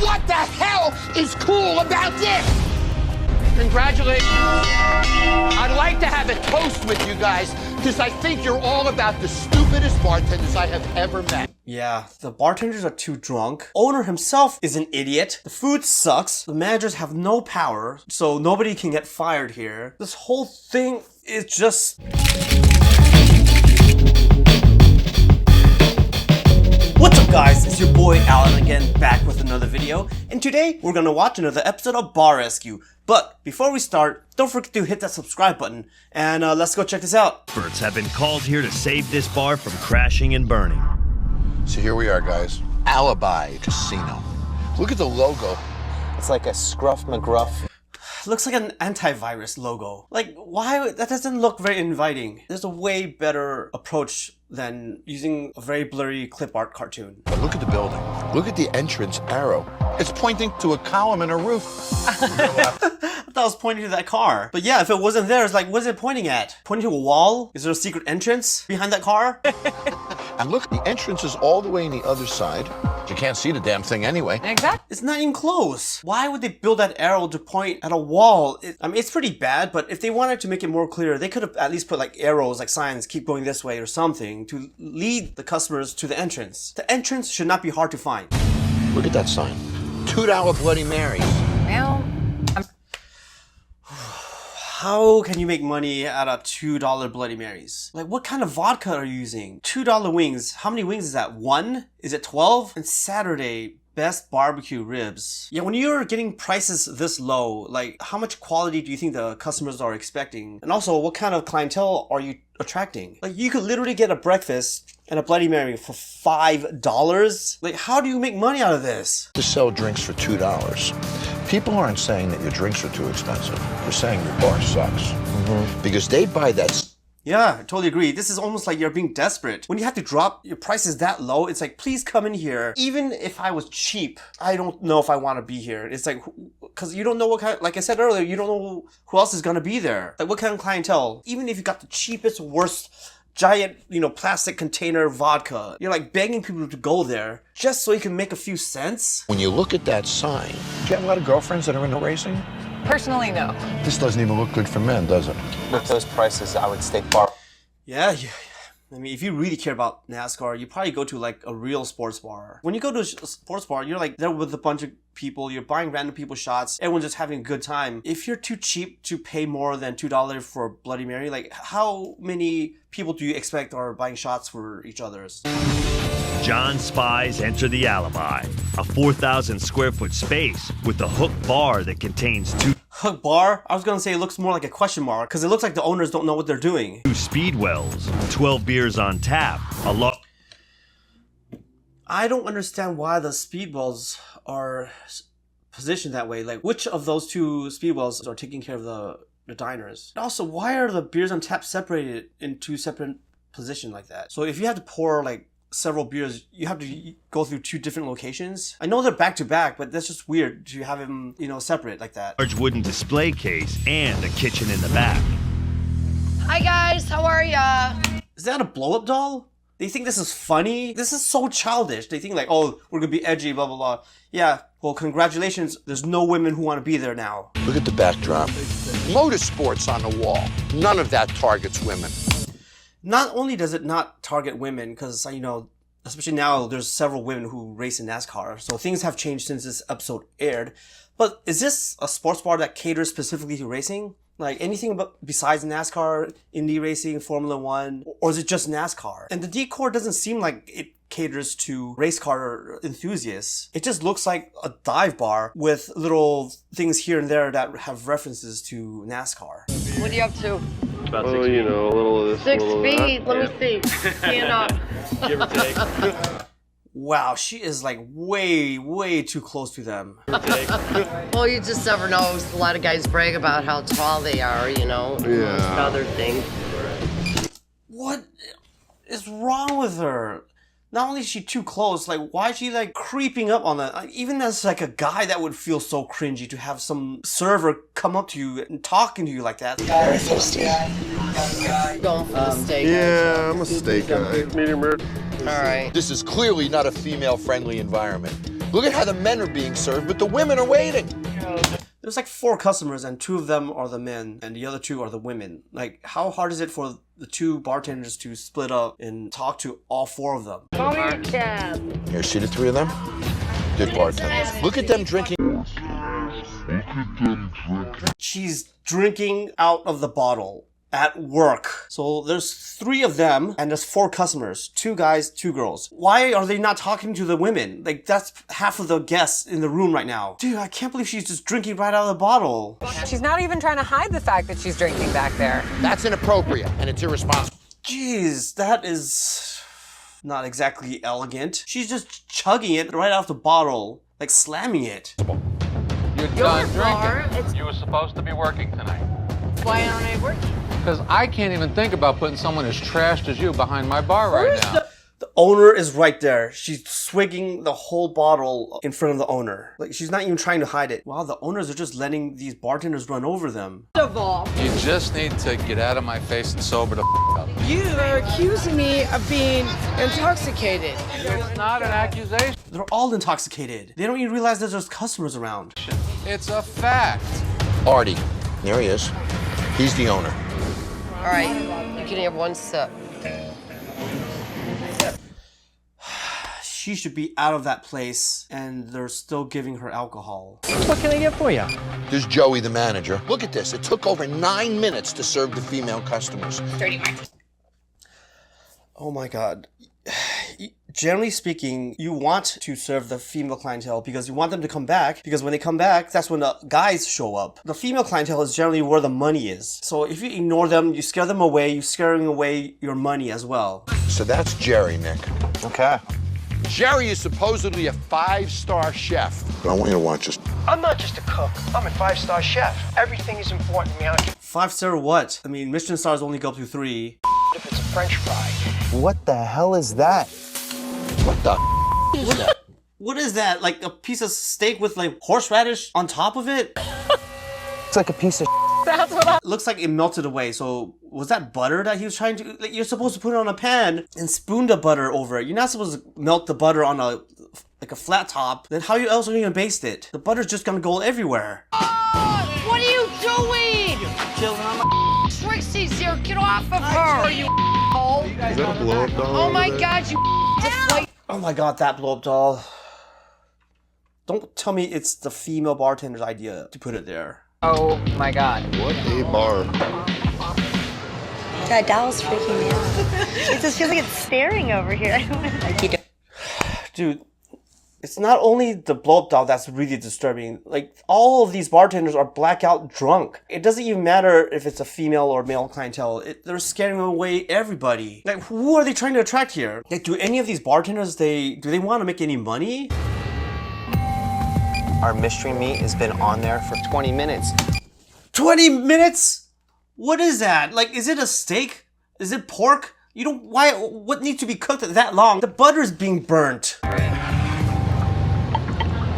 What the hell is cool about this? Congratulations. I'd like to have a toast with you guys because I think you're all about the stupidest bartenders I have ever met. Yeah, the bartenders are too drunk. Owner himself is an idiot. The food sucks. The managers have no power, so nobody can get fired here. This whole thing is just... What's up guys, it's your boy Alan again, back with another video, and today we're gonna watch another episode of Bar Rescue. But before we start, don't forget to hit that subscribe button, and let's go check this out. Experts have been called here to save this bar from crashing and burning. So here we are, guys. Alibi Casino. Look at the logo. It's like a Scruff McGruff. Looks like an antivirus logo. Like, why? That doesn't look very inviting. There's a way better approach than using a very blurry clip art cartoon. But look at the building. Look at the entrance arrow. It's pointing to a column and a roof. I thought I was pointing to that car. But yeah, if it wasn't there, it's like, what is it pointing at? Pointing to a wall? Is there a secret entrance behind that car? And look, the entrance is all the way on the other side. You can't see the damn thing anyway. Exactly. It's not even close. Why would they build that arrow to point at a wall? I mean, it's pretty bad, but if they wanted to make it more clear, they could have at least put like arrows, like signs, keep going this way or something to lead the customers to the entrance. The entrance should not be hard to find. Look at that sign. $2 Bloody Mary. Well, How can you make money out of $2 Bloody Marys? Like, what kind of vodka are you using? $2 wings. How many wings is that? 1? Is it 12? And Saturday, best barbecue ribs. Yeah, when you're getting prices this low, like, how much quality do you think the customers are expecting? And also, what kind of clientele are you attracting? Like, you could literally get a breakfast and a Bloody Mary for $5. Like, how do you make money out of this? To sell drinks for $2. People aren't saying that your drinks are too expensive. They're saying your bar sucks. Because they buy that. Yeah, I totally agree. This is almost like you're being desperate. When you have to drop your prices that low, it's like, please come in here. Even if I was cheap, I don't know if I want to be here. It's like, because you don't know what kind, like I said earlier, you don't know who else is going to be there. Like, what kind of clientele? Even if you got the cheapest, worst, giant, plastic container vodka, you're like begging people to go there just so you can make a few cents. When you look at that sign, do you have a lot of girlfriends that are into racing? personally, no. This doesn't even look good for men, does it? With those prices, I would stay far. Yeah. I mean, if you really care about NASCAR, you probably go to like a real sports bar. When you go to a sports bar, you're like there with a bunch of people, you're buying random people shots, everyone's just having a good time. If you're too cheap to pay more than $2 for a Bloody Mary, like how many people do you expect are buying shots for each other's? John's spies enter the Alibi, a 4,000 square foot space with a hooked bar that contains two Bar? I was gonna say it looks more like a question mark because it looks like the owners don't know what they're doing. speed wells, 12 beers on tap, I don't understand why the speedwells are positioned that way. Like, which of those two speedwells are taking care of the diners? And also, why are the beers on tap separated in two separate positions like that? So if you have to pour like several beers, you have to go through two different locations. I know they're back to back, but that's just weird to have them, separate like that. large wooden display case, and a kitchen in the back. Hi guys, how are ya? Is that a blow-up doll? They think this is funny? This is so childish. They think like, oh, we're gonna be edgy, blah, blah, blah. Yeah, well, congratulations. There's no women who want to be there now. Look at the backdrop. Motorsports on the wall. None of that targets women. Not only does it not target women, because, especially now, there's several women who race in NASCAR, so things have changed since this episode aired. But is this a sports bar that caters specifically to racing? Like anything besides NASCAR, Indy racing, Formula One, or is it just NASCAR? And the decor doesn't seem like it caters to race car enthusiasts. It just looks like a dive bar with little things here and there that have references to NASCAR. What are you up to? About 6 feet. A little of this. 6 a little feet? of Let me see. Stand up. that. Give or take. Wow, she is like way, way too close to them. Well, you just never know. A lot of guys brag about how tall they are, amongst other things. What is wrong with her? Not only is she too close, like why is she like creeping up on that? Like, even as like a guy, that would feel so cringy to have some server come up to you and talking to you like that. Going for the steak. Yeah, I'm a steak guy. Medium rare. All right. This is clearly not a female-friendly environment. Look at how the men are being served, but the women are waiting. There's like 4 customers and 2 of them are the men and the other 2 are the women. Like, how hard is it for the 2 bartenders to split up and talk to all 4 of them? Here, see the 3 of them? Good bartenders. Look at them drinking. She's drinking out of the bottle at work. So there's 3 of them and there's 4 customers, 2 guys, 2 girls. Why are they not talking to the women? Like, that's half of the guests in the room right now. Dude, I can't believe she's just drinking right out of the bottle. She's not even trying to hide the fact that she's drinking back there. That's inappropriate and it's irresponsible. Jeez, that is not exactly elegant. She's just chugging it right out of the bottle, like slamming it. You're done drinking. You were supposed to be working tonight. Why aren't I working? Because I can't even think about putting someone as trashed as you behind my bar right now. The owner is right there. She's swigging the whole bottle in front of the owner. Like, she's not even trying to hide it. Wow, the owners are just letting these bartenders run over them. You just need to get out of my face and sober the up. You are accusing me of being intoxicated. It's not an accusation. They're all intoxicated. They don't even realize that there's customers around. It's a fact. Artie, there he is. He's the owner. All right, you can have 1 sip. She should be out of that place, and they're still giving her alcohol. What can I get for you? There's Joey, the manager. Look at this. It took over 9 minutes to serve the female customers. Oh my god. Generally speaking, you want to serve the female clientele because you want them to come back, because when they come back, that's when the guys show up. The female clientele is generally where the money is. So if you ignore them, you scare them away, you're scaring away your money as well. So that's Jerry, Nick. Okay. Jerry is supposedly a 5-star chef. But I want you to watch this. I'm not just a cook. I'm a 5-star chef. Everything is important to me. I don't care 5-star what? I mean, Michelin stars only go up to 3. if it's a French fry. What the hell is that? What the is that? What is that? Like a piece of steak with like horseradish on top of it? It's like a piece of Looks like it melted away. So was that butter that he was trying to? Like, you're supposed to put it on a pan and spoon the butter over it. You're not supposed to melt the butter on a flat top. Then how else are you gonna baste it? The butter's just gonna go everywhere. What are you doing? Chilling on my. Trixie's here. Get off of her. Is that a blow-up doll? Oh my God, you deflate. Oh my god, that blow up doll. Don't tell me it's the female bartender's idea to put it there. Oh my God. What a bar. That doll's freaking me out. It just feels like it's staring over here. Dude, it's not only the blow up doll that's really disturbing. Like, all of these bartenders are blackout drunk. It doesn't even matter if it's a female or male clientele. They're scaring away everybody. Like, who are they trying to attract here? Like, do any of these bartenders, do they want to make any money? Our mystery meat has been on there for 20 minutes. 20 minutes? What is that? Like, is it a steak? Is it pork? You don't, what needs to be cooked that long? The butter's being burnt.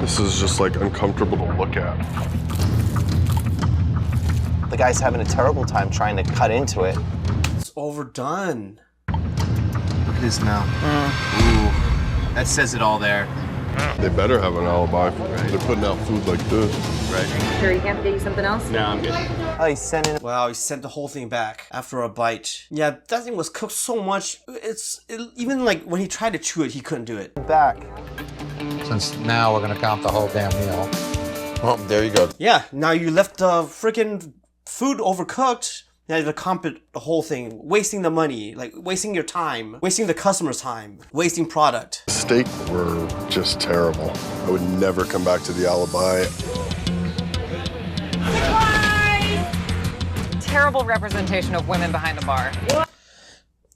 This is just like uncomfortable to look at. The guy's having a terrible time trying to cut into it. It's overdone. Look at his mouth. Ooh, that says it all there. They better have an alibi. They're putting out food like this. Right. Sure, you can't get you something else? No, I'm good. Oh, he's sending. Wow, he sent the whole thing back after a bite. Yeah, that thing was cooked so much. Even like when he tried to chew it, he couldn't do it. Back. Since now we're gonna count the whole damn meal. Oh, there you go. Yeah, now you left the freaking food overcooked. Now you have to comp it, the whole thing, wasting the money, like wasting your time, wasting the customer's time, wasting product. The steak were just terrible. I would never come back to the Alibi. Terrible representation of women behind the bar.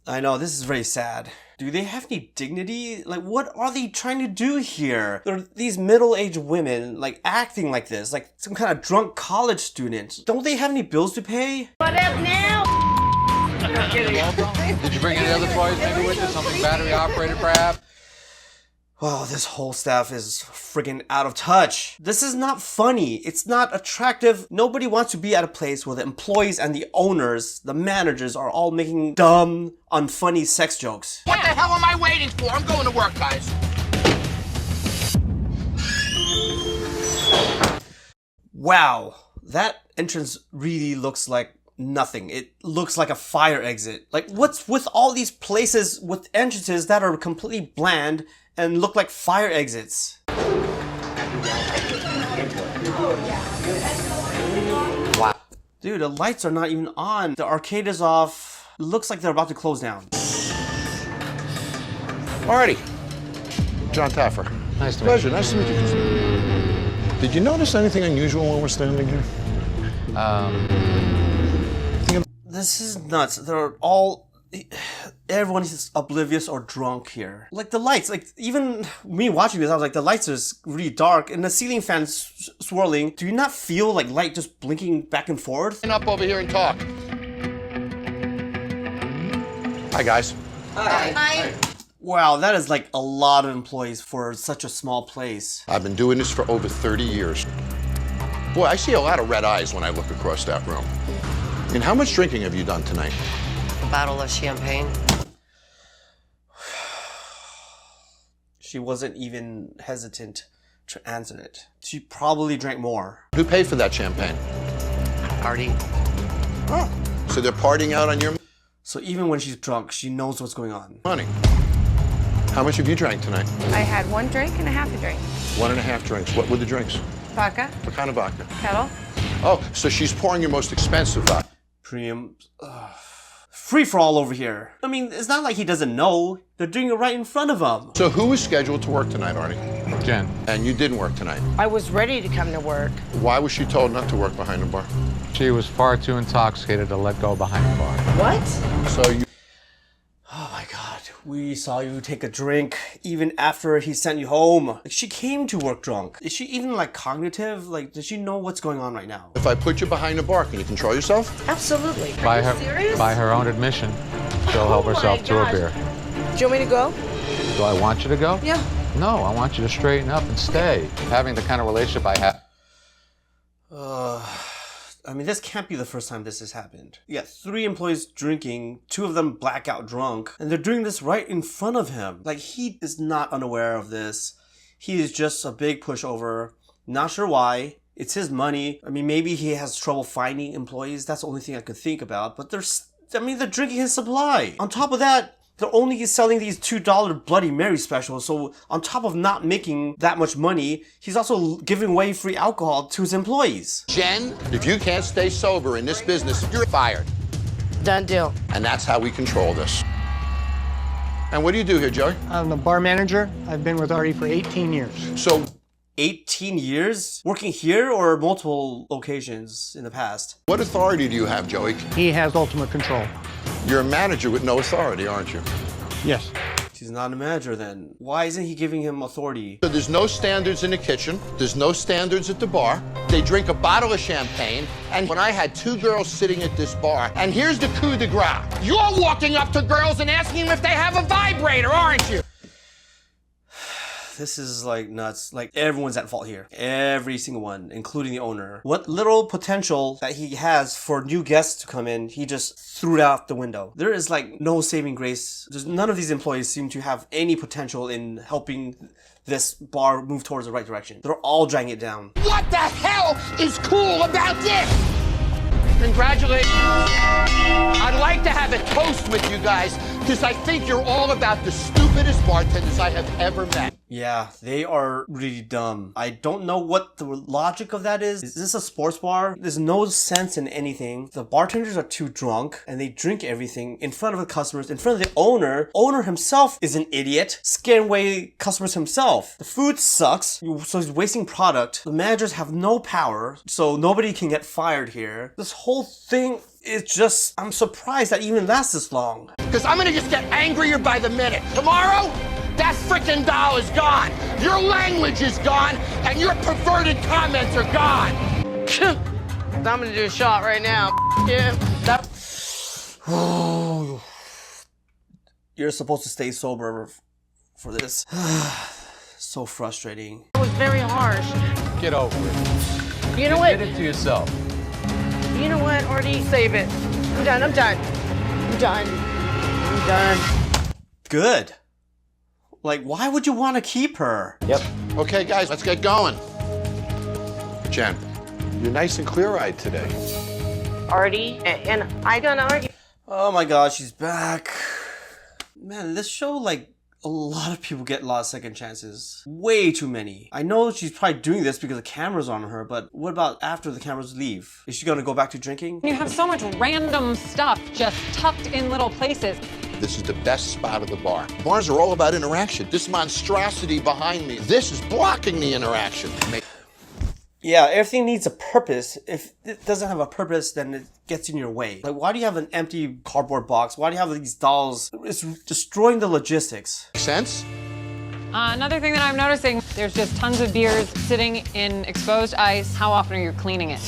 I know, this is very sad. Do they have any dignity? Like, what are they trying to do here? There are these middle-aged women, like, acting like this, like some kind of drunk college student. Don't they have any bills to pay? What up now? Did you bring any other toys maybe with you? Something battery operated perhaps? Wow, this whole staff is friggin' out of touch. This is not funny. It's not attractive. Nobody wants to be at a place where the employees and the owners, the managers, are all making dumb, unfunny sex jokes. What the hell am I waiting for? I'm going to work, guys. Wow, that entrance really looks like nothing. It looks like a fire exit. Like, what's with all these places with entrances that are completely bland and look like fire exits? Wow. Dude, the lights are not even on. The arcade is off. It looks like they're about to close down. Alrighty. Jon Taffer. Nice to meet you. Nice to meet you. Did you notice anything unusual when we're standing here? This is nuts. They're all... Everyone is oblivious or drunk here. Like the lights, like even me watching this, I was like, the lights are really dark and the ceiling fan's swirling. Do you not feel like light just blinking back and forth? Stand up over here and talk. Hi, guys. Hi. Wow, that is like a lot of employees for such a small place. I've been doing this for over 30 years. Boy, I see a lot of red eyes when I look across that room. And how much drinking have you done tonight? A bottle of champagne. She wasn't even hesitant to answer it. She probably drank more. Who paid for that champagne? Party. Oh, so they're partying out on your So even when she's drunk, she knows what's going on. money. How much have you drank tonight? I had 1 drink and a half a drink. 1.5 drinks. What were the drinks? Vodka, What kind of vodka? kettle. Oh, so she's pouring your most expensive vodka. Premium. Free for all over here. I mean, it's not like he doesn't know. They're doing it right in front of him. So who was scheduled to work tonight, Arnie? Jen. And you didn't work tonight. I was ready to come to work. Why was she told not to work behind the bar? She was far too intoxicated to let go behind the bar. What? So you... Oh my god. We saw you take a drink even after he sent you home. Like, she came to work drunk. Is she even like cognitive? Like, does she know what's going on right now? If I put you behind the bar, can you control yourself? Absolutely. By Are you serious? by her own admission, she'll help herself to a beer. Do you want me to go? Do I want you to go? Yeah. No, I want you to straighten up and stay. Having the kind of relationship I have. I mean, this can't be the first time this has happened. You got 3 employees drinking, 2 of them blackout drunk, and they're doing this right in front of him. Like, he is not unaware of this. He is just a big pushover. Not sure why. It's his money. I mean, maybe he has trouble finding employees. That's the only thing I could think about. But they're drinking his supply. On top of that, they're only selling these $2 Bloody Mary specials. So on top of not making that much money, he's also giving away free alcohol to his employees. Jen, if you can't stay sober in this business, you're fired. Done deal. And that's how we control this. And what do you do here, Joey? I'm the bar manager. I've been with Artie for 18 years. So 18 years? Working here or multiple locations in the past? what authority do you have, Joey? He has ultimate control. You're a manager with no authority, aren't you? Yes. He's not a manager then. Why isn't he giving him authority? So there's no standards in the kitchen. There's no standards at the bar. They drink a bottle of champagne. And when I had 2 girls sitting at this bar, and here's the coup de grace. You're walking up to girls and asking them if they have a vibrator, aren't you? This is like nuts. Like, everyone's at fault here. Every single one, including the owner. What little potential that he has for new guests to come in, he just threw it out the window. There is like no saving grace. None of these employees seem to have any potential in helping this bar move towards the right direction. They're all dragging it down. What the hell is cool about this? Congratulations. I'd like to have a toast with you guys because I think you're all about the stupidest bartenders I have ever met. Yeah, they are really dumb. I don't know what the logic of that is. Is this a sports bar? There's no sense in anything. The bartenders are too drunk and they drink everything in front of the customers, in front of the owner. Owner himself is an idiot, scaring away customers himself. The food sucks, so he's wasting product. The managers have no power, so nobody can get fired here. This whole thing is just, I'm surprised that even lasts this long. Because I'm gonna just get angrier by the minute. Tomorrow, that frickin' doll is gone. Your language is gone, and your perverted comments are gone. I'm gonna do a shot right now. Yeah. You're supposed to stay sober for this. So frustrating. It was very harsh. Get over it. You know what? Admit it to yourself. You know what, Artie? Save it. I'm done. I'm done. I'm done. I'm done. Good. Like, why would you want to keep her? Yep. Okay, guys, let's get going. Jen, You're nice and clear-eyed today. Artie, and I don't argue. Oh my god, she's back. Man, this show, like, a lot of people get a lot of second chances. Way too many. I know she's probably doing this because the camera's on her, but what about after the cameras leave? Is she gonna go back to drinking? You have so much random stuff just tucked in little places. This is the best spot of the bar. Bars are all about interaction. This monstrosity behind me, this is blocking the interaction. Yeah, everything needs a purpose. If it doesn't have a purpose, then it gets in your way. Like, why do you have an empty cardboard box? Why do you have these dolls? It's destroying the logistics. Make sense? Another thing that I'm noticing, there's just tons of beers sitting in exposed ice. How often are you cleaning it?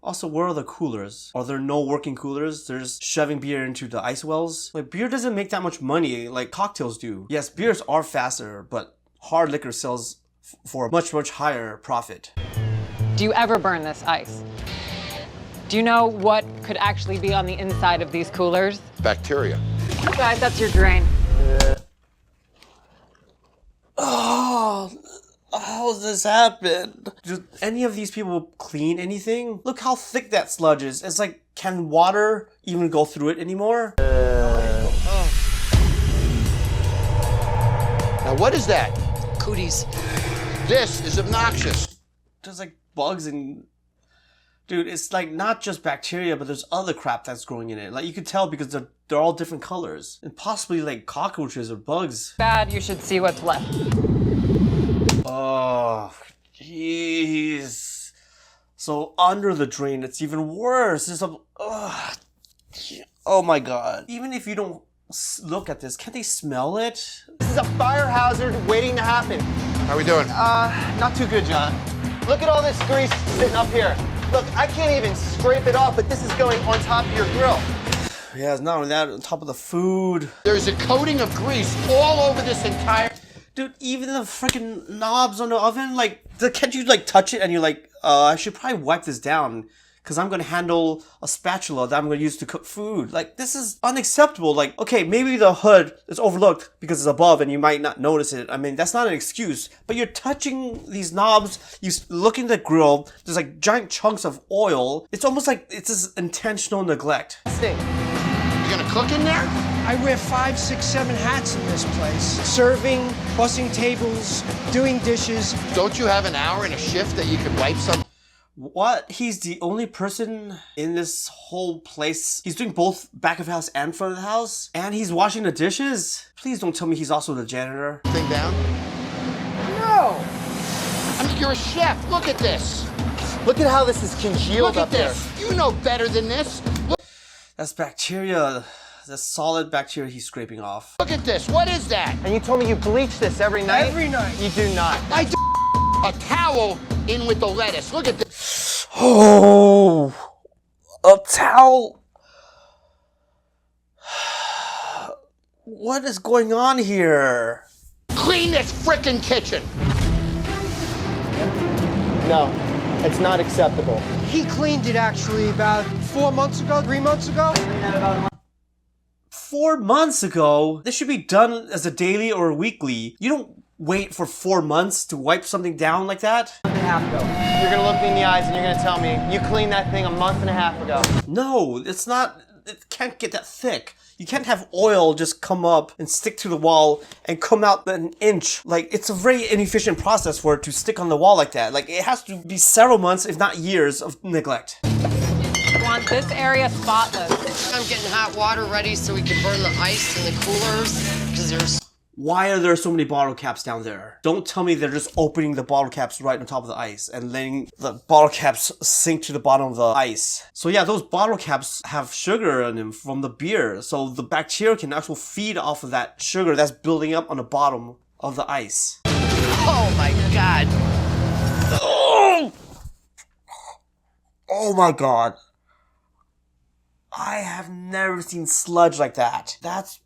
Also, where are the coolers? Are there no working coolers? They're just shoving beer into the ice wells? Like, beer doesn't make that much money like cocktails do. Yes, beers are faster, but hard liquor sells for a much, much higher profit. Do you ever burn this ice? Do you know what could actually be on the inside of these coolers? Bacteria. Guys, that's your drain. Oh, how does this happen? Do any of these people clean anything? Look how thick that sludge is. It's like, can water even go through it anymore? Now what is that? Cooties. This is obnoxious. There's like bugs and... Dude, it's like not just bacteria, but there's other crap that's growing in it. Like, you could tell because they're all different colors. And possibly like cockroaches or bugs. Bad, you should see what's left. Oh, jeez. So under the drain, it's even worse. There's a... oh my god. Even if you don't look at this, can't they smell it? This is a fire hazard waiting to happen. How we doing? Not too good, John. Look at all this grease sitting up here. Look, I can't even scrape it off, but this is going on top of your grill. Yeah, it's not only that, on top of the food. There's a coating of grease all over this entire... Dude, even the freaking knobs on the oven, like, can't you, like, touch it and you're like, I should probably wipe this down because I'm going to handle a spatula that I'm going to use to cook food. Like, this is unacceptable. Like, okay, maybe the hood is overlooked because it's above and you might not notice it. I mean, that's not an excuse, but you're touching these knobs, you look in the grill, there's like giant chunks of oil. It's almost like it's this intentional neglect. You gonna cook in there? I wear 5, 6, 7 hats in this place. Serving, bussing tables, doing dishes. Don't you have an hour in a shift that you could wipe some? What? He's the only person in this whole place. He's doing both back of house and front of the house. And he's washing the dishes? Please don't tell me he's also the janitor. Thing down? No! I mean, you're a chef. Look at this. Look at how this is congealed Look at this. You know better than this. Look. That's bacteria. That's solid bacteria he's scraping off. Look at this. What is that? And you told me you bleach this every night? Every night. You do not. I do. A towel in with the lettuce. Look at this. Oh, a towel. What is going on here? Clean this frickin' kitchen. No, it's not acceptable. He cleaned it actually about 4 months ago, 3 months ago. 4 months ago? This should be done as a daily or a weekly. You don't wait for 4 months to wipe something down like that? A month and a half ago. You're gonna look me in the eyes and you're gonna tell me you cleaned that thing a month and a half ago. No, it's not. It can't get that thick. You can't have oil just come up and stick to the wall and come out an inch. Like, it's a very inefficient process for it to stick on the wall like that. Like, it has to be several months, if not years, of neglect. You want this area spotless. I'm getting hot water ready so we can burn the ice in the coolers because there's... Why are there so many bottle caps down there? Don't tell me they're just opening the bottle caps right on top of the ice and letting the bottle caps sink to the bottom of the ice. So yeah, those bottle caps have sugar in them from the beer. So the bacteria can actually feed off of that sugar that's building up on the bottom of the ice. Oh my God. Oh! Oh my God. I have never seen sludge like that. That's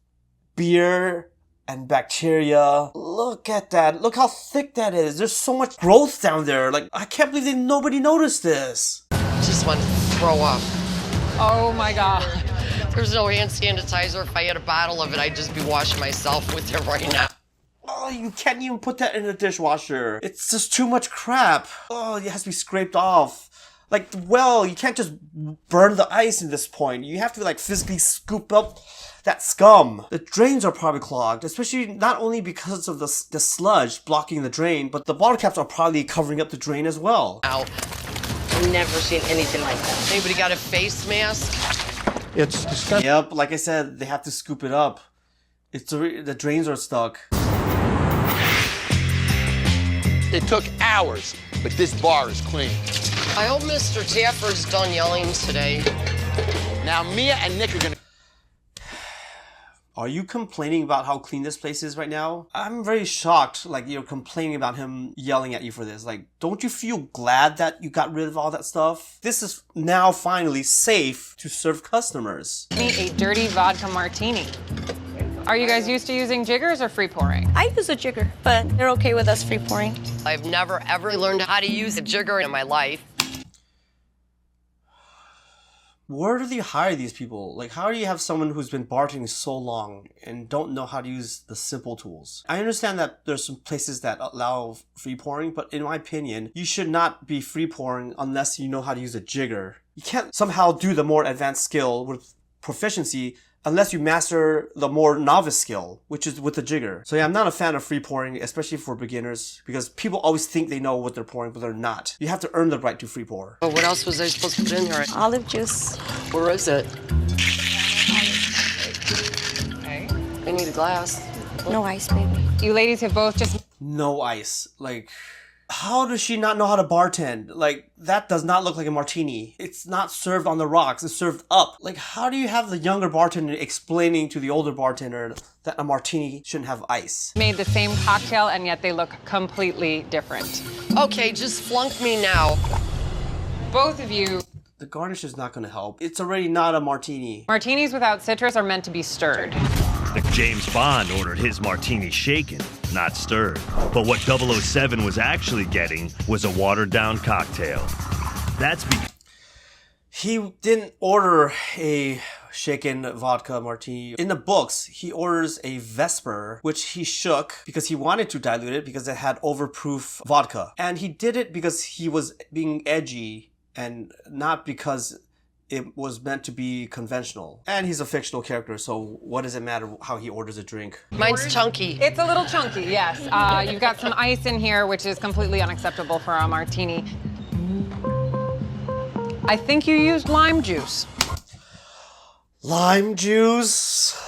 beer and bacteria. Look at that. Look how thick that is. There's so much growth down there. Like, I can't believe nobody noticed this. Just want to throw up. Oh my God. There's no hand sanitizer. If I had a bottle of it, I'd just be washing myself with it right now. Oh, you can't even put that in the dishwasher. It's just too much crap. Oh, it has to be scraped off. Like, well, you can't just burn the ice at this point. You have to like physically scoop up that scum. The drains are probably clogged, especially not only because of the sludge blocking the drain, but the bottle caps are probably covering up the drain as well. Ow. I've never seen anything like that. Anybody got a face mask? It's disgusting. Yep, like I said, they have to scoop it up. The drains are stuck. It took hours, but this bar is clean. I hope Mr. Taffer's done yelling today. Now Mia and Nick are gonna... Are you complaining about how clean this place is right now? I'm very shocked, like, you're complaining about him yelling at you for this. Like, don't you feel glad that you got rid of all that stuff? This is now finally safe to serve customers. A dirty vodka martini. Are you guys used to using jiggers or free pouring? I use a jigger, but they're okay with us free pouring. I've never ever learned how to use a jigger in my life. Where do they hire these people? Like, how do you have someone who's been bartending so long and don't know how to use the simple tools? I understand that there's some places that allow free pouring, but in my opinion, you should not be free pouring unless you know how to use a jigger. You can't somehow do the more advanced skill with proficiency unless you master the more novice skill, which is with the jigger. So yeah, I'm not a fan of free pouring, especially for beginners, because people always think they know what they're pouring, but they're not. You have to earn the right to free pour. But what else was I supposed to put in here? Olive juice. Where is it? Okay. I need a glass. No ice, baby. You ladies have both just... No ice. Like... How does she not know how to bartend? Like, that does not look like a martini. It's not served on the rocks, it's served up. Like, how do you have the younger bartender explaining to the older bartender that a martini shouldn't have ice? Made the same cocktail and yet they look completely different. Okay, just flunk me now. Both of you... The garnish is not going to help. It's already not a martini. Martinis without citrus are meant to be stirred. James Bond ordered his martini shaken, not stirred. But what 007 was actually getting was a watered-down cocktail. That's because he didn't order a shaken vodka martini. In the books, he orders a Vesper, which he shook because he wanted to dilute it because it had overproof vodka. And he did it because he was being edgy and not because it was meant to be conventional. And he's a fictional character, so what does it matter how he orders a drink? Mine's chunky. It's a little chunky, yes. You've got some ice in here, which is completely unacceptable for a martini. I think you used lime juice. Lime juice?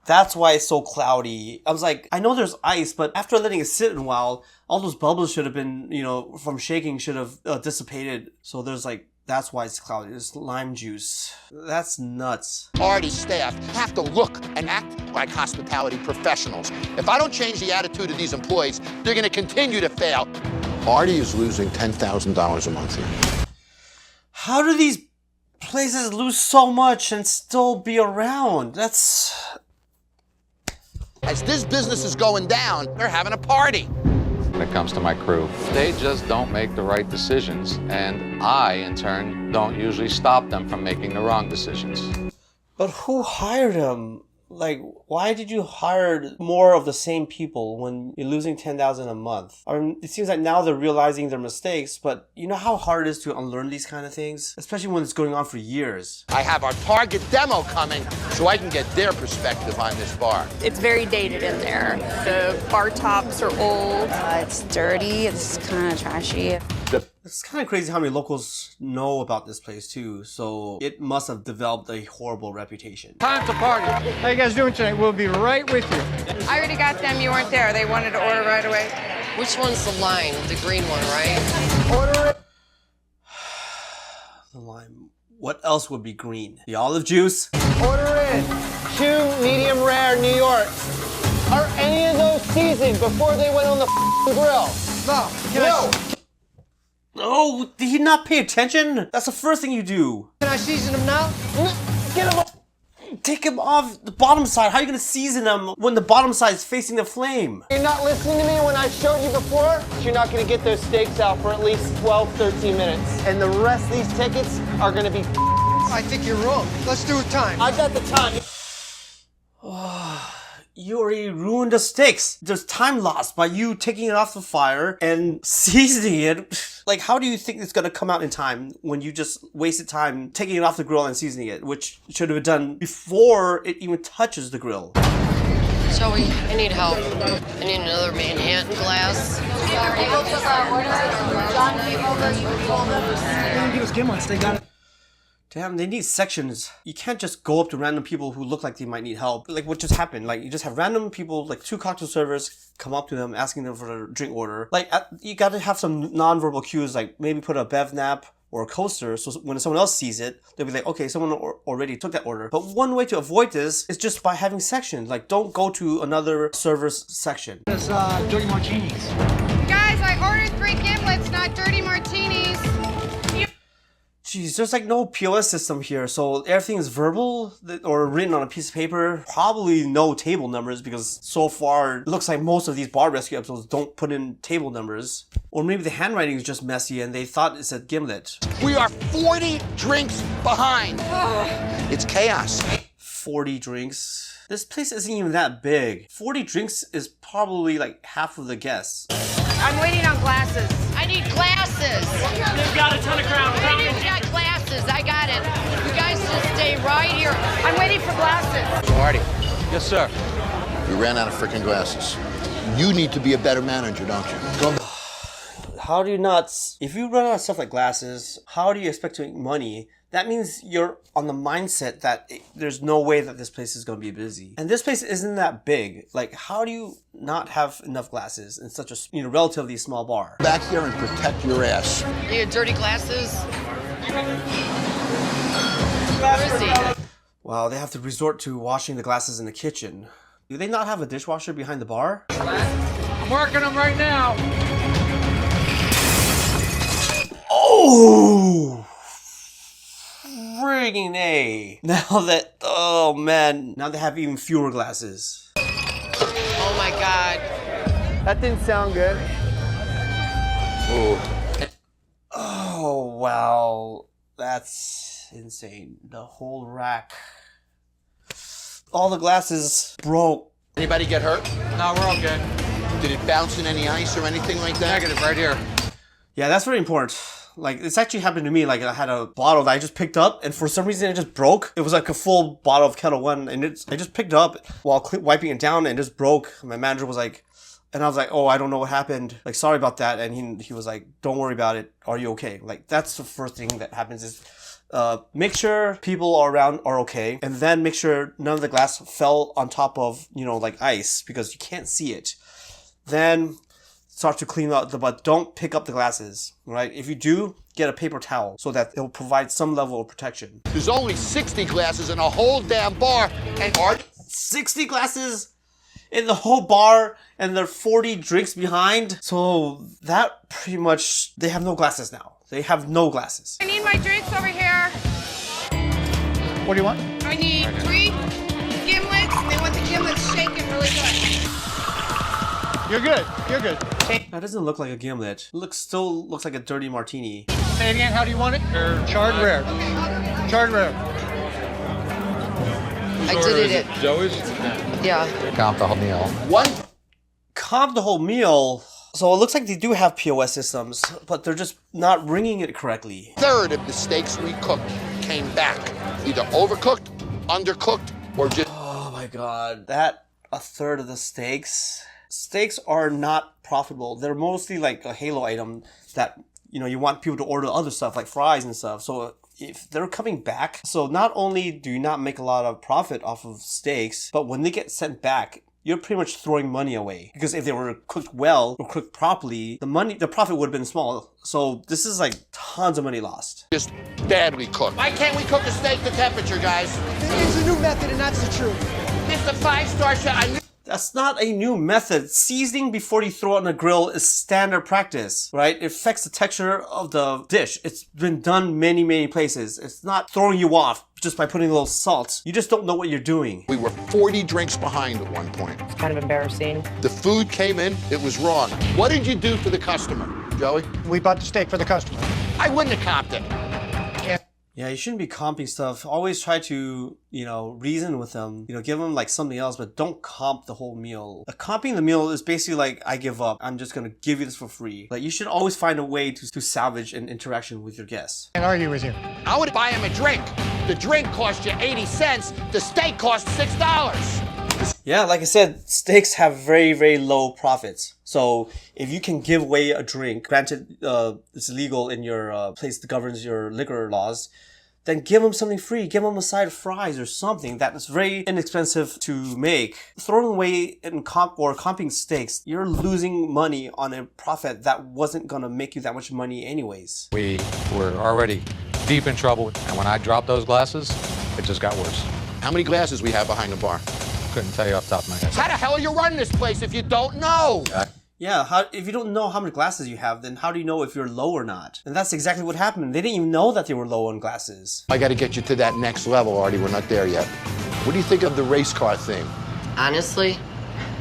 That's why it's so cloudy. I was like, I know there's ice, but after letting it sit in a while, all those bubbles should have been, from shaking should have dissipated. So there's like, that's why it's cloudy. It's lime juice. That's nuts. Artie staff have to look and act like hospitality professionals. If I don't change the attitude of these employees, they're going to continue to fail. Artie is losing $10,000 a month here. How do these places lose so much and still be around? That's... As this business is going down, they're having a party. When it comes to my crew, they just don't make the right decisions, and I, in turn, don't usually stop them from making the wrong decisions. But who hired him? Like, why did you hire more of the same people when you're losing $10,000 a month? I mean, it seems like now they're realizing their mistakes, but you know how hard it is to unlearn these kind of things? Especially when it's going on for years. I have our target demo coming so I can get their perspective on this bar. It's very dated in there. The bar tops are old. It's dirty. It's kind of trashy. It's kind of crazy how many locals know about this place too, so it must have developed a horrible reputation. Time to party. How you guys doing tonight? We'll be right with you. I already got them. You weren't there. They wanted to order right away. Which one's the lime? The green one, right? Order it. The lime. What else would be green? The olive juice? Order in 2 medium rare New Yorks. Are any of those seasoned before they went on the grill? No. Oh, did he not pay attention? That's the first thing you do. Can I season them now? Get him off. Take him off the bottom side. How are you going to season them when the bottom side is facing the flame? You're not listening to me when I showed you before? You're not going to get those steaks out for at least 12, 13 minutes. And the rest of these tickets are going to be I think you're wrong. Let's do a time. I got the time. You already ruined the steaks. There's time lost by you taking it off the fire and seasoning it. Like, how do you think it's gonna come out in time when you just wasted time taking it off the grill and seasoning it, which should have been done before it even touches the grill? Joey, I need help. I need another Manhattan glass. Give us gimlets, they got it. Damn, they need sections. You can't just go up to random people who look like they might need help. Like what just happened. Like you just have random people, like 2 cocktail servers, come up to them asking them for a drink order. Like you gotta have some non-verbal cues, like maybe put a bev nap or a coaster, so when someone else sees it, they'll be like, okay, someone already took that order. But one way to avoid this is just by having sections. Like don't go to another server's section. There's dirty martinis. Guys, I ordered 3 gimlets, not dirty martinis. Jeez, there's like no POS system here, so everything is verbal or written on a piece of paper. Probably no table numbers because so far it looks like most of these bar rescue episodes don't put in table numbers. Or maybe the handwriting is just messy and they thought it said gimlet. We are 40 drinks behind. It's chaos. 40 drinks? This place isn't even that big. 40 drinks is probably like half of the guests. I'm waiting on glasses. I need glasses. They've got a ton of crown. You've got glasses. I got it. You guys just stay right here. I'm waiting for glasses. Marty, Yes, sir. you ran out of freaking glasses. You need to be a better manager, don't you? Go. How do you not... If you run out of stuff like glasses, how do you expect to make money? That means you're on the mindset that there's no way that this place is going to be busy. And this place isn't that big. Like, how do you not have enough glasses in such a relatively small bar? Back here and protect your ass. You got dirty glasses? Where is he? Wow, they have to resort to washing the glasses in the kitchen. Do they not have a dishwasher behind the bar? I'm working them right now. Oh! Friggin' A. Now that, oh man, now they have even fewer glasses. Oh my God. That didn't sound good. Oh, wow. That's insane. The whole rack. All the glasses broke. Anybody get hurt? No, we're okay. Did it bounce in any ice or anything like that? Negative, right here. Yeah, that's very important. Like, it's actually happened to me. Like, I had a bottle that I just picked up, and for some reason it just broke. It was like a full bottle of Kettle One, and I just picked it up while wiping it down, and it just broke. My manager was like, and I was like, oh, I don't know what happened. Like, sorry about that. And he was like, don't worry about it. Are you okay? Like, that's the first thing that happens is make sure people around are okay, and then make sure none of the glass fell on top of, like ice, because you can't see it. Then start to clean up but don't pick up the glasses, right? If you do, get a paper towel so that it will provide some level of protection. There's only 60 glasses in a whole damn bar, and 60 glasses in the whole bar, and there are 40 drinks behind. So that pretty much, they have no glasses now. They have no glasses. I need my drinks over here. What do you want? I need 3 gimlets, and they want the gimlets shaken really good. You're good. You're good. That doesn't look like a gimlet. It still looks like a dirty martini. Say it again. How do you want it? Or charred rare. Charred rare. I did it. Joey's? Yeah. Count the whole meal. Comp the whole meal. So it looks like they do have POS systems, but they're just not ringing it correctly. third of the steaks we cooked came back. Either overcooked, undercooked, or just... Oh my god. A third of the steaks? Steaks are not profitable. They're mostly like a halo item that, you want people to order other stuff like fries and stuff. So if they're coming back, so not only do you not make a lot of profit off of steaks, but when they get sent back, you're pretty much throwing money away. Because if they were cooked well or cooked properly, the profit would have been small. So this is like tons of money lost. Just badly cooked. Why can't we cook a steak to temperature, guys? It's a new method, and that's the truth. It's a 5-star chef. That's not a new method. Seasoning before you throw it on the grill is standard practice, right? It affects the texture of the dish. It's been done many, many places. It's not throwing you off just by putting a little salt. You just don't know what you're doing. We were 40 drinks behind at one point. It's kind of embarrassing. The food came in, it was wrong. What did you do for the customer, Joey? We bought the steak for the customer. I wouldn't have comped it. Yeah, you shouldn't be comping stuff. Always try to, reason with them. Give them like something else, but don't comp the whole meal. Comping the meal is basically like, I give up. I'm just gonna give you this for free. Like, you should always find a way to salvage an interaction with your guests. And argue with you. I would buy him a drink. The drink cost you 80 cents. The steak cost $6. Yeah, like I said, steaks have very, very low profits. So if you can give away a drink, granted it's illegal in your place that governs your liquor laws, then give them something free. Give them a side of fries or something that is very inexpensive to make. Throwing away in comping steaks, you're losing money on a profit that wasn't going to make you that much money anyways. We were already deep in trouble, and when I dropped those glasses, it just got worse. How many glasses we have behind the bar? Couldn't tell you off the top of my head. How the hell are you running this place if you don't know? Yeah, if you don't know how many glasses you have, then how do you know if you're low or not? And that's exactly what happened. They didn't even know that they were low on glasses. I got to get you to that next level, Artie. We're not there yet. What do you think of the race car thing? Honestly,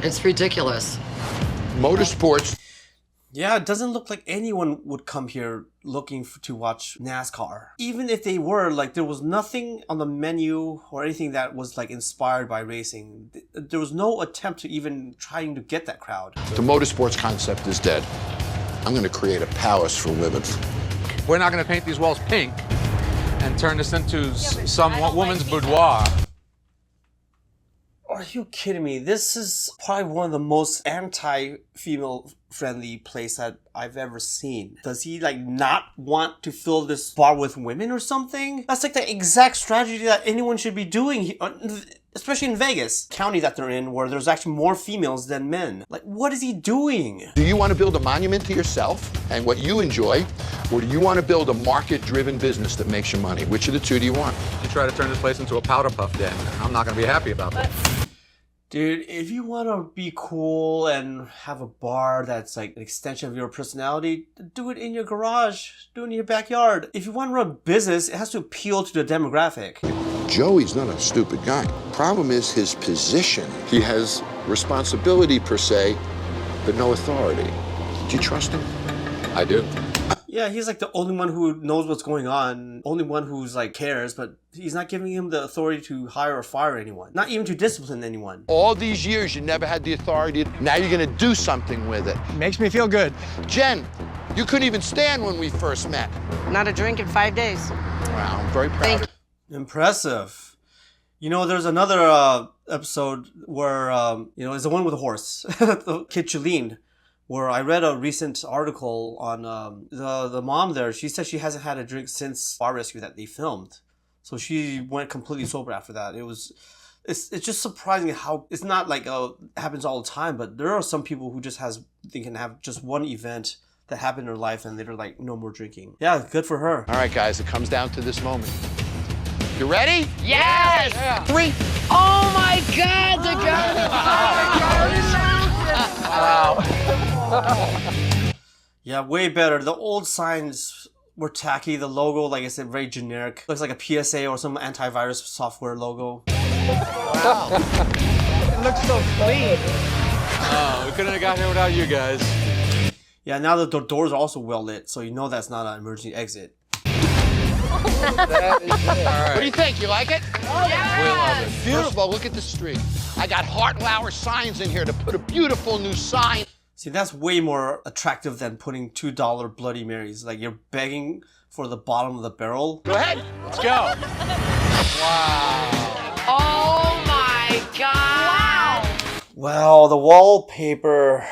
it's ridiculous. Motorsports. Yeah, it doesn't look like anyone would come here looking to watch NASCAR. Even if they were, like, there was nothing on the menu or anything that was, like, inspired by racing. There was no attempt to even trying to get that crowd. The motorsports concept is dead. I'm going to create a palace for women. We're not going to paint these walls pink and turn this into some woman's boudoir. Are you kidding me? This is probably one of the most anti-female friendly place that I've ever seen. Does he like not want to fill this bar with women or something? That's like the exact strategy that anyone should be doing, especially in Vegas, county that they're in, where there's actually more females than men. Like, what is he doing? Do you want to build a monument to yourself and what you enjoy, or do you want to build a market-driven business that makes you money? Which of the two do you want? You try to turn this place into a powder puff den. I'm not going to be happy about that. Dude, if you want to be cool and have a bar that's like an extension of your personality, do it in your garage, do it in your backyard. If you want to run a business, it has to appeal to the demographic. Joey's not a stupid guy. Problem is his position. He has responsibility per se, but no authority. Do you trust him? I do. Yeah, he's like the only one who knows what's going on, only one who's like cares, but he's not giving him the authority to hire or fire anyone, not even to discipline anyone. All these years you never had the authority. Now you're going to do something with it. Makes me feel good. Jen, you couldn't even stand when we first met. Not a drink in 5 days. Wow, I'm very proud of you. Impressive. There's another episode where, it's the one with the horse, the kid Chalene, where I read a recent article on the mom there. She said she hasn't had a drink since Bar Rescue that they filmed. So she went completely sober after that. It's just surprising how it's not like happens all the time, but there are some people who they can have just one event that happened in their life and they're like, no more drinking. Yeah, good for her. All right, guys, it comes down to this moment. You ready? Yes! Yeah. 3. Oh my God, the Wow. Yeah, way better. The old signs were tacky. The logo, like I said, very generic. Looks like a PSA or some antivirus software logo. Wow. It looks so clean. Oh, we couldn't have got here without you guys. Yeah, now the doors are also well lit, so you know that's not an emergency exit. That is it. Right. What do you think? You like it? Yes. We love it. First of all, look at the street. I got Hartlauer signs in here to put a beautiful new sign. See, that's way more attractive than putting $2 Bloody Marys. Like, you're begging for the bottom of the barrel. Go ahead. Let's go. Wow. Oh my God. Wow. Wow, the wallpaper.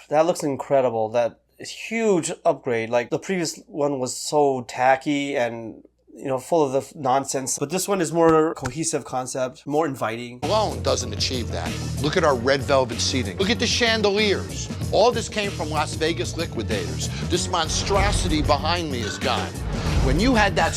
That looks incredible. That is a huge upgrade. Like, the previous one was so tacky and, full of the nonsense. But this one is more cohesive concept, more inviting. Alone doesn't achieve that. Look at our red velvet seating. Look at the chandeliers. All this came from Las Vegas liquidators. This monstrosity behind me is gone. When you had that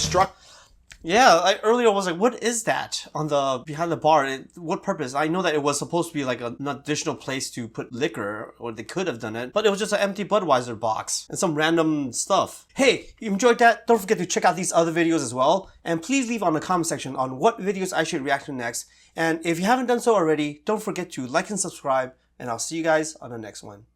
Yeah, earlier I was like, what is that on the behind the bar? What purpose? I know that it was supposed to be like an additional place to put liquor, or they could have done it, but it was just an empty Budweiser box and some random stuff. Hey, you enjoyed that? Don't forget to check out these other videos as well. And please leave on the comment section on what videos I should react to next. And if you haven't done so already, don't forget to like and subscribe, and I'll see you guys on the next one.